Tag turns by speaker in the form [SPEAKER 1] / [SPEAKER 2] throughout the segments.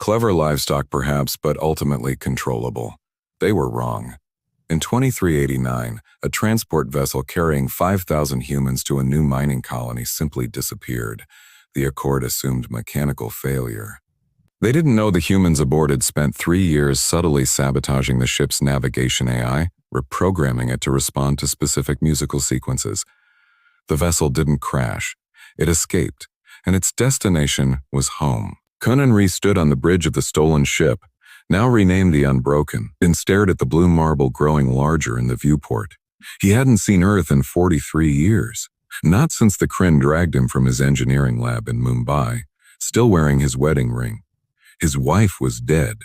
[SPEAKER 1] Clever livestock perhaps, but ultimately controllable. They were wrong. In 2389, a transport vessel carrying 5,000 humans to a new mining colony simply disappeared. The Accord assumed mechanical failure. They didn't know the humans aboard had spent 3 years subtly sabotaging the ship's navigation AI, reprogramming it to respond to specific musical sequences. The vessel didn't crash. It escaped, and its destination was home. Conanry stood on the bridge of the stolen ship, now renamed the Unbroken, and stared at the blue marble growing larger in the viewport. He hadn't seen Earth in 43 years, not since the Kryn dragged him from his engineering lab in Mumbai, still wearing his wedding ring. His wife was dead.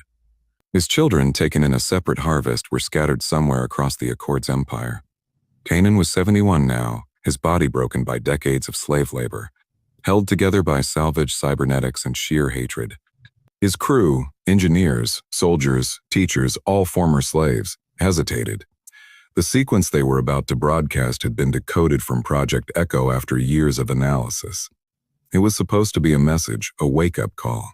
[SPEAKER 1] His children, taken in a separate harvest, were scattered somewhere across the Accord's empire. Kanan was 71 now, his body broken by decades of slave labor, held together by salvaged cybernetics and sheer hatred. His crew, engineers, soldiers, teachers, all former slaves, hesitated. The sequence they were about to broadcast had been decoded from Project Echo after years of analysis. It was supposed to be a message, a wake-up call,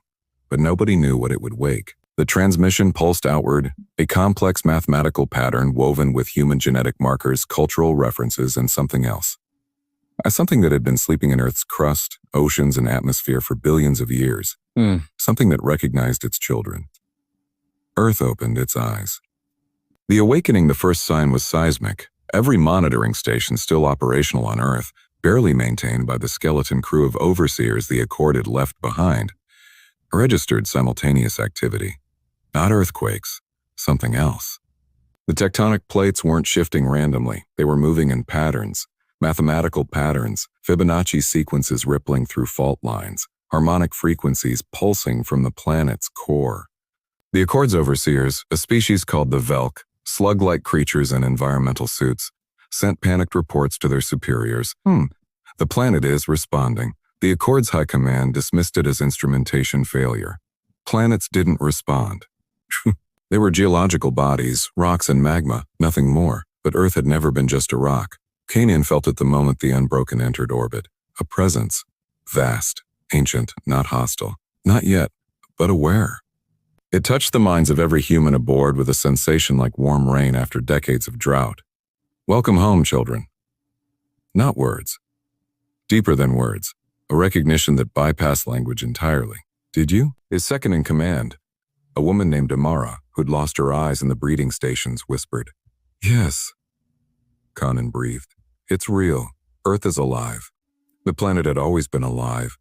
[SPEAKER 1] but nobody knew what it would wake. The transmission pulsed outward, a complex mathematical pattern woven with human genetic markers, cultural references, and something else. Something that had been sleeping in Earth's crust, oceans, and atmosphere for billions of years. Something that recognized its children. Earth opened its eyes. The awakening, the first sign, was seismic. Every monitoring station still operational on Earth, barely maintained by the skeleton crew of overseers the Accord had left behind, registered simultaneous activity. Not earthquakes, something else. The tectonic plates weren't shifting randomly. They were moving in patterns. Mathematical patterns, Fibonacci sequences rippling through fault lines, harmonic frequencies pulsing from the planet's core. The Accord's overseers, a species called the Velk, slug-like creatures in environmental suits, sent panicked reports to their superiors. The planet is responding. The Accord's high command dismissed it as instrumentation failure. Planets didn't respond. They were geological bodies, rocks and magma, nothing more, but Earth had never been just a rock. Kanan felt it the moment the Unbroken entered orbit. A presence. Vast, ancient, not hostile. Not yet, but aware. It touched the minds of every human aboard with a sensation like warm rain after decades of drought. Welcome home, children. Not words. Deeper than words. A recognition that bypassed language entirely. Did you? His second in command, a woman named Amara, who'd lost her eyes in the breeding stations, whispered, "Yes." Kanan breathed. It's real. Earth is alive. The planet had always been alive,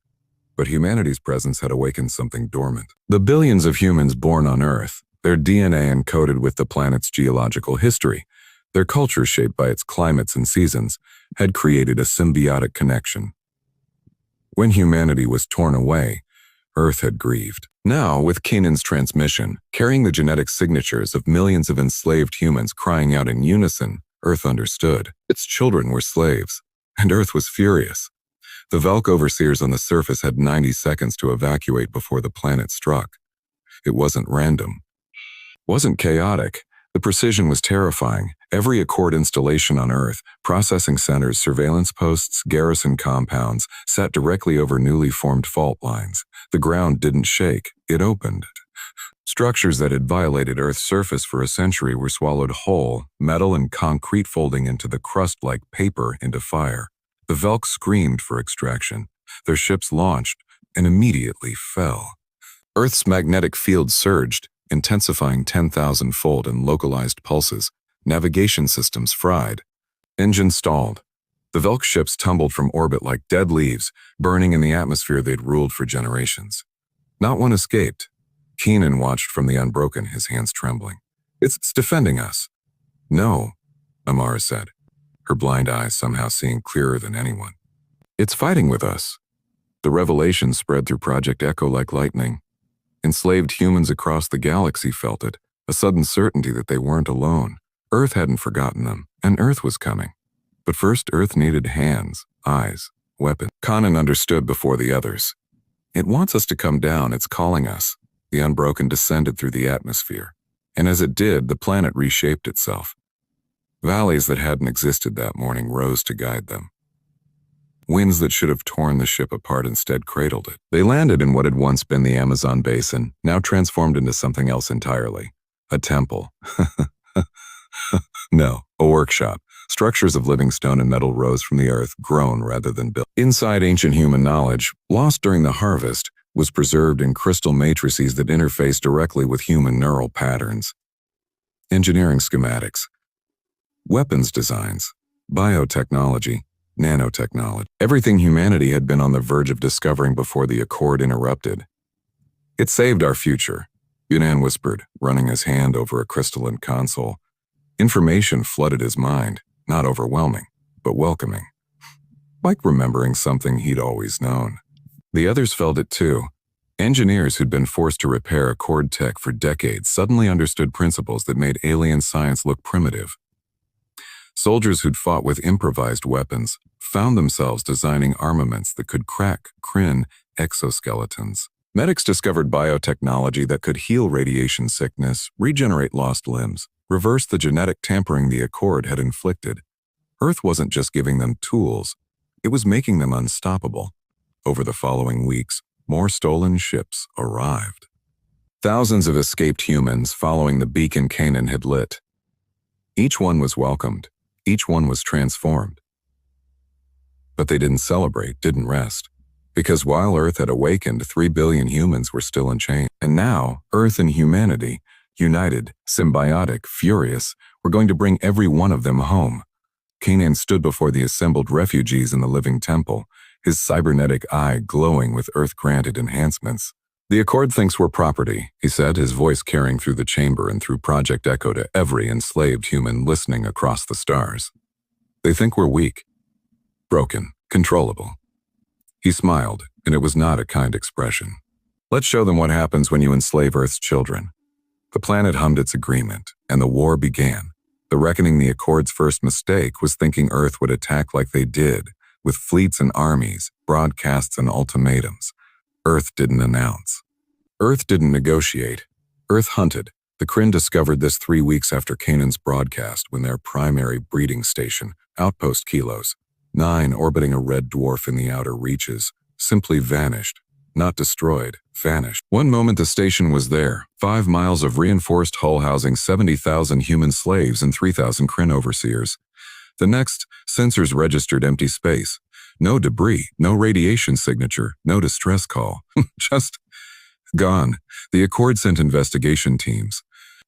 [SPEAKER 1] but humanity's presence had awakened something dormant. The billions of humans born on Earth, their DNA encoded with the planet's geological history, their culture shaped by its climates and seasons, had created a symbiotic connection. When humanity was torn away, Earth had grieved. Now, with Kanan's transmission, carrying the genetic signatures of millions of enslaved humans crying out in unison, Earth understood. Its children were slaves, and Earth was furious. The Velk overseers on the surface had 90 seconds to evacuate before the planet struck. It wasn't random. Wasn't chaotic. The precision was terrifying. Every Accord installation on Earth, processing centers, surveillance posts, garrison compounds, sat directly over newly formed fault lines. The ground didn't shake. It opened. Structures that had violated Earth's surface for a century were swallowed whole, metal and concrete folding into the crust-like paper into fire. The Velk screamed for extraction. Their ships launched and immediately fell. Earth's magnetic field surged, intensifying 10,000-fold in localized pulses. Navigation systems fried. Engines stalled. The Velk ships tumbled from orbit like dead leaves, burning in the atmosphere they'd ruled for generations. Not one escaped. Kanan watched from the Unbroken, his hands trembling. It's defending us. No, Amara said, her blind eyes somehow seeing clearer than anyone. It's fighting with us. The revelation spread through Project Echo like lightning. Enslaved humans across the galaxy felt it, a sudden certainty that they weren't alone. Earth hadn't forgotten them, and Earth was coming. But first, Earth needed hands, eyes, weapons. Kanan understood before the others. It wants us to come down, it's calling us. The Unbroken descended through the atmosphere, and as it did, the planet reshaped itself. Valleys that hadn't existed that morning rose to guide them. Winds that should have torn the ship apart instead cradled it. They landed in what had once been the Amazon basin, now transformed into something else entirely. A temple. No, a workshop. Structures of living stone and metal rose from the earth, grown rather than built. Inside, ancient human knowledge, lost during the harvest, was preserved in crystal matrices that interfaced directly with human neural patterns. Engineering schematics, weapons designs, biotechnology, nanotechnology. Everything humanity had been on the verge of discovering before the Accord interrupted. "It saved our future," Yunan whispered, running his hand over a crystalline console. Information flooded his mind, not overwhelming, but welcoming. Like remembering something he'd always known. The others felt it too. Engineers who'd been forced to repair Accord tech for decades suddenly understood principles that made alien science look primitive. Soldiers who'd fought with improvised weapons found themselves designing armaments that could crack Kryn exoskeletons. Medics discovered biotechnology that could heal radiation sickness, regenerate lost limbs, reverse the genetic tampering the Accord had inflicted. Earth wasn't just giving them tools, it was making them unstoppable. Over the following weeks, more stolen ships arrived. Thousands of escaped humans following the beacon Kanan had lit. Each one was welcomed, each one was transformed. But they didn't celebrate, didn't rest. Because while Earth had awakened, 3 billion humans were still unchained. And now, Earth and humanity, united, symbiotic, furious, were going to bring every one of them home. Kanan stood before the assembled refugees in the living temple, his cybernetic eye glowing with Earth-granted enhancements. "The Accord thinks we're property," he said, his voice carrying through the chamber and through Project Echo to every enslaved human listening across the stars. "They think we're weak, broken, controllable." He smiled, and it was not a kind expression. "Let's show them what happens when you enslave Earth's children." The planet hummed its agreement, and the war began. The reckoning the Accord's first mistake was thinking Earth would attack like they did, with fleets and armies, broadcasts and ultimatums. Earth didn't announce. Earth didn't negotiate. Earth hunted. The Kryn discovered this 3 weeks after Kanan's broadcast when their primary breeding station, Outpost Kilos 9 orbiting a red dwarf in the outer reaches, simply vanished. Not destroyed, vanished. One moment the station was there, 5 miles of reinforced hull housing 70,000 human slaves and 3,000 Kryn overseers. The next, sensors registered empty space. No debris, no radiation signature, no distress call. Just gone. The Accord sent investigation teams.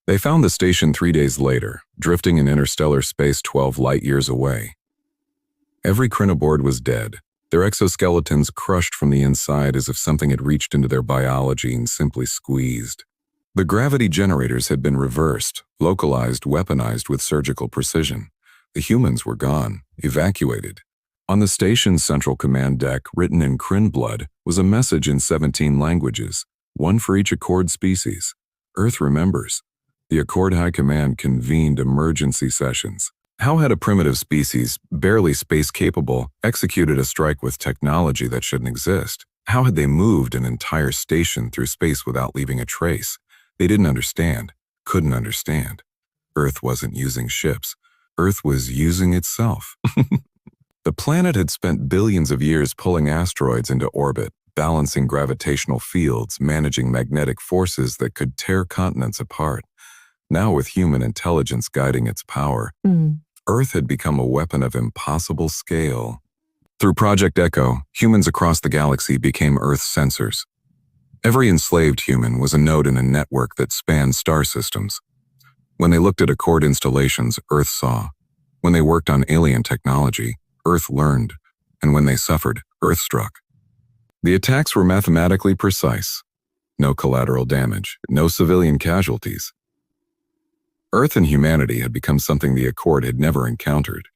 [SPEAKER 1] They found the station 3 days later, drifting in interstellar space 12 light-years away. Every Kryn aboard was dead, their exoskeletons crushed from the inside as if something had reached into their biology and simply squeezed. The gravity generators had been reversed, localized, weaponized with surgical precision. The humans were gone, evacuated. On the station's central command deck, written in Kryn blood, was a message in 17 languages, one for each Accord species. Earth remembers. The Accord High Command convened emergency sessions. How had a primitive species, barely space-capable, executed a strike with technology that shouldn't exist? How had they moved an entire station through space without leaving a trace? They didn't understand, couldn't understand. Earth wasn't using ships. Earth was using itself. The planet had spent billions of years pulling asteroids into orbit, balancing gravitational fields, managing magnetic forces that could tear continents apart. Now with human intelligence guiding its power, Earth had become a weapon of impossible scale. Through Project Echo, humans across the galaxy became Earth sensors. Every enslaved human was a node in a network that spanned star systems. When they looked at Accord installations, Earth saw. When they worked on alien technology, Earth learned. And when they suffered, Earth struck. The attacks were mathematically precise. No collateral damage, no civilian casualties. Earth and humanity had become something the Accord had never encountered.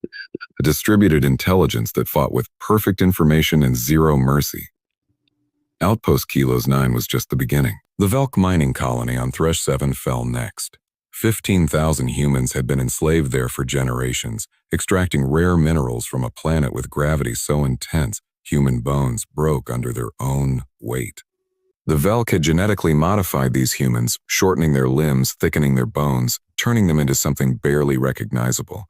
[SPEAKER 1] A distributed intelligence that fought with perfect information and zero mercy. Outpost Kilos 9 was just the beginning. The Velk mining colony on Thresh 7 fell next. 15,000 humans had been enslaved there for generations, extracting rare minerals from a planet with gravity so intense human bones broke under their own weight. The Velk had genetically modified these humans, shortening their limbs, thickening their bones, turning them into something barely recognizable.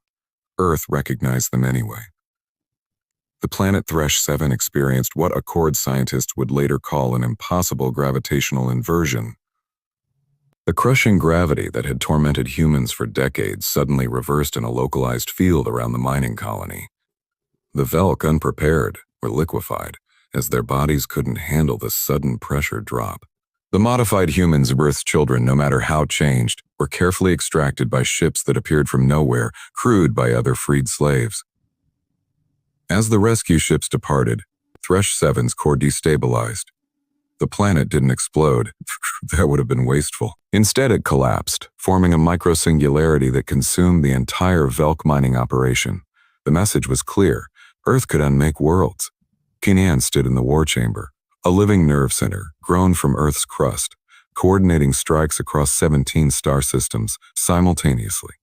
[SPEAKER 1] Earth recognized them anyway. The planet Thresh 7 experienced what Accord scientists would later call an impossible gravitational inversion. The crushing gravity that had tormented humans for decades suddenly reversed in a localized field around the mining colony. The Velk, unprepared, were liquefied, as their bodies couldn't handle the sudden pressure drop. The modified humans of Earth's children, no matter how changed, were carefully extracted by ships that appeared from nowhere, crewed by other freed slaves. As the rescue ships departed, Thresh 7's core destabilized. The planet didn't explode. That would have been wasteful. Instead, it collapsed, forming a microsingularity that consumed the entire Velk mining operation. The message was clear. Earth could unmake worlds. Keenan stood in the war chamber, a living nerve center, grown from Earth's crust, coordinating strikes across 17 star systems simultaneously.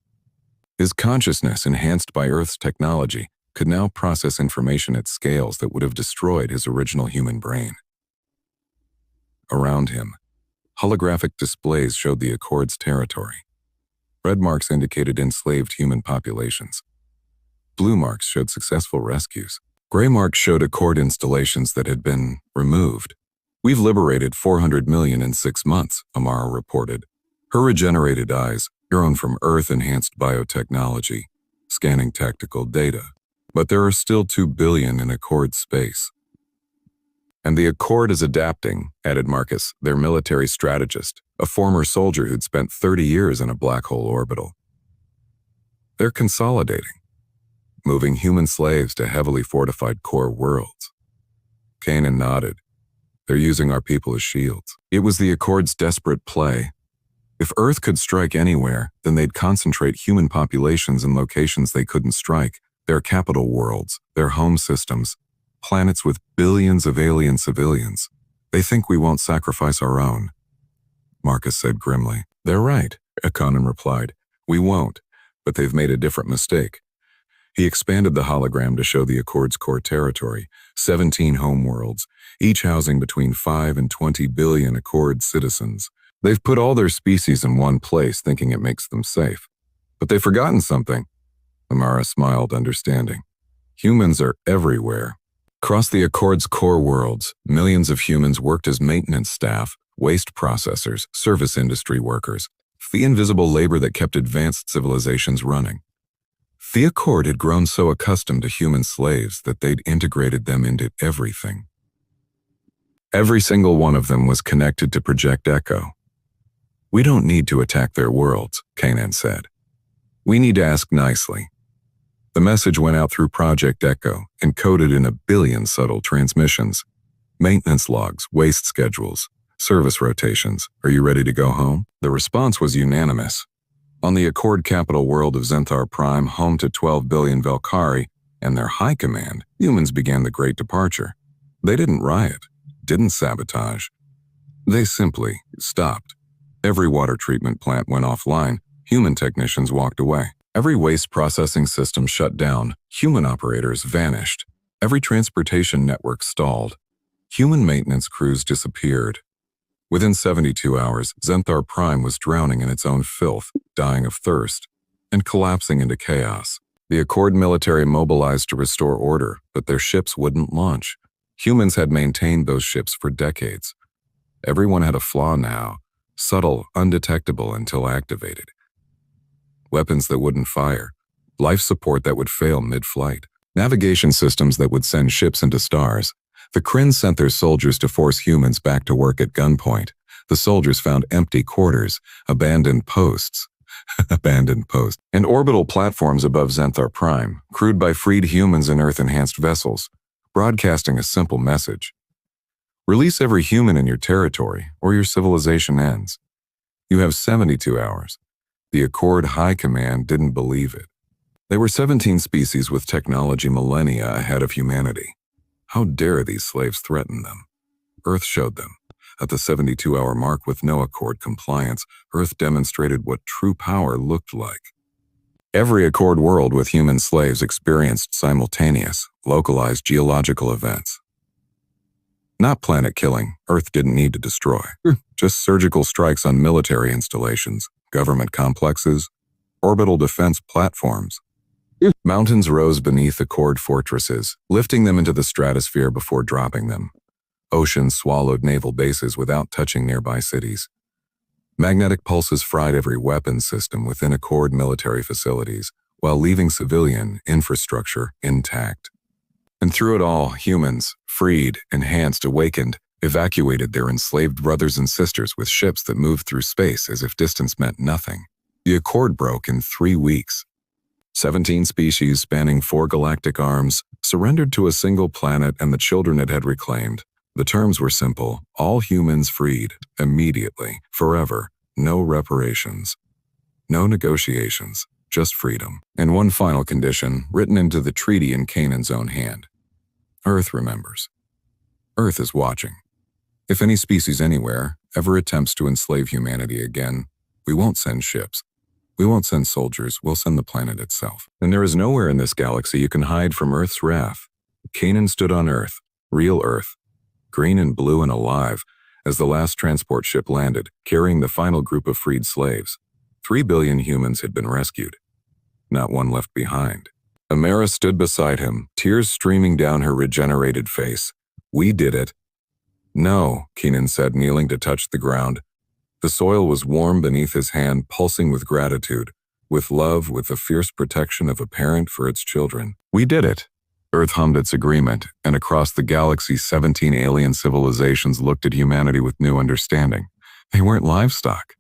[SPEAKER 1] His consciousness, enhanced by Earth's technology, could now process information at scales that would have destroyed his original human brain. Around him, holographic displays showed the Accord's territory. Red marks indicated enslaved human populations. Blue marks showed successful rescues. Gray marks showed Accord installations that had been removed. "We've liberated 400 million in 6 months, Amara reported. Her regenerated eyes, grown from Earth-enhanced biotechnology, scanning tactical data. But there are still 2 billion in Accord space. And the Accord is adapting, added Marcus, their military strategist, a former soldier who'd spent 30 years in a black hole orbital. They're consolidating, moving human slaves to heavily fortified core worlds. Kanan nodded. They're using our people as shields. It was the Accord's desperate play. If Earth could strike anywhere, then they'd concentrate human populations in locations they couldn't strike, their capital worlds, their home systems, planets with billions of alien civilians. They think we won't sacrifice our own. Marcus said grimly. They're right, Akanan replied. We won't, but they've made a different mistake. He expanded the hologram to show the Accord's core territory, 17 homeworlds, each housing between 5 and 20 billion Accord citizens. They've put all their species in one place, thinking it makes them safe. But they've forgotten something. Amara smiled, understanding. Humans are everywhere. Across the Accord's core worlds, millions of humans worked as maintenance staff, waste processors, service industry workers, the invisible labor that kept advanced civilizations running. The Accord had grown so accustomed to human slaves that they'd integrated them into everything. Every single one of them was connected to Project Echo. We don't need to attack their worlds, Kanan said. We need to ask nicely. The message went out through Project Echo, encoded in 1 billion subtle transmissions. Maintenance logs, waste schedules, service rotations. Are you ready to go home? The response was unanimous. On the Accord capital world of Zenthar Prime, home to 12 billion Velkari and their high command, humans began the Great Departure. They didn't riot, didn't sabotage. They simply stopped. Every water treatment plant went offline. Human technicians walked away. Every waste processing system shut down. Human operators vanished. Every transportation network stalled. Human maintenance crews disappeared. Within 72 hours, Zenthar Prime was drowning in its own filth, dying of thirst, and collapsing into chaos. The Accord military mobilized to restore order, but their ships wouldn't launch. Humans had maintained those ships for decades. Everyone had a flaw now, subtle, undetectable until activated. Weapons that wouldn't fire, life support that would fail mid-flight, navigation systems that would send ships into stars. The Kryn sent their soldiers to force humans back to work at gunpoint. The soldiers found empty quarters, abandoned posts, and orbital platforms above Zenthar Prime, crewed by freed humans in Earth-enhanced vessels, broadcasting a simple message. Release every human in your territory, or your civilization ends. You have 72 hours. The Accord High Command didn't believe it. They were 17 species with technology millennia ahead of humanity. How dare these slaves threaten them? Earth showed them. At the 72-hour mark with no Accord compliance, Earth demonstrated what true power looked like. Every Accord world with human slaves experienced simultaneous, localized geological events. Not planet killing, Earth didn't need to destroy. Just surgical strikes on military installations, government complexes, orbital defense platforms. Mountains rose beneath the cored fortresses, lifting them into the stratosphere before dropping them. Oceans swallowed naval bases without touching nearby cities. Magnetic pulses fried every weapons system within Accord military facilities, while leaving civilian infrastructure intact. And through it all, humans, freed, enhanced, awakened, evacuated their enslaved brothers and sisters with ships that moved through space as if distance meant nothing. The Accord broke in 3 weeks. 17 species spanning 4 galactic arms surrendered to a single planet and the children it had reclaimed. The terms were simple: all humans freed, immediately, forever, no reparations. No negotiations, just freedom. And one final condition, written into the treaty in Canaan's own hand. Earth remembers. Earth is watching. If any species anywhere ever attempts to enslave humanity again, we won't send ships. We won't send soldiers, we'll send the planet itself. And there is nowhere in this galaxy you can hide from Earth's wrath. Canaan stood on Earth, real Earth, green and blue and alive, as the last transport ship landed, carrying the final group of freed slaves. 3 billion humans had been rescued. Not one left behind. Amara stood beside him, tears streaming down her regenerated face. We did it. No, Keenan said, kneeling to touch the ground. The soil was warm beneath his hand, pulsing with gratitude, with love, with the fierce protection of a parent for its children. We did it. Earth hummed its agreement, and across the galaxy 17 alien civilizations looked at humanity with new understanding. They weren't livestock.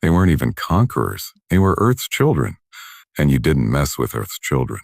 [SPEAKER 1] They weren't even conquerors. They were Earth's children. And you didn't mess with Earth's children.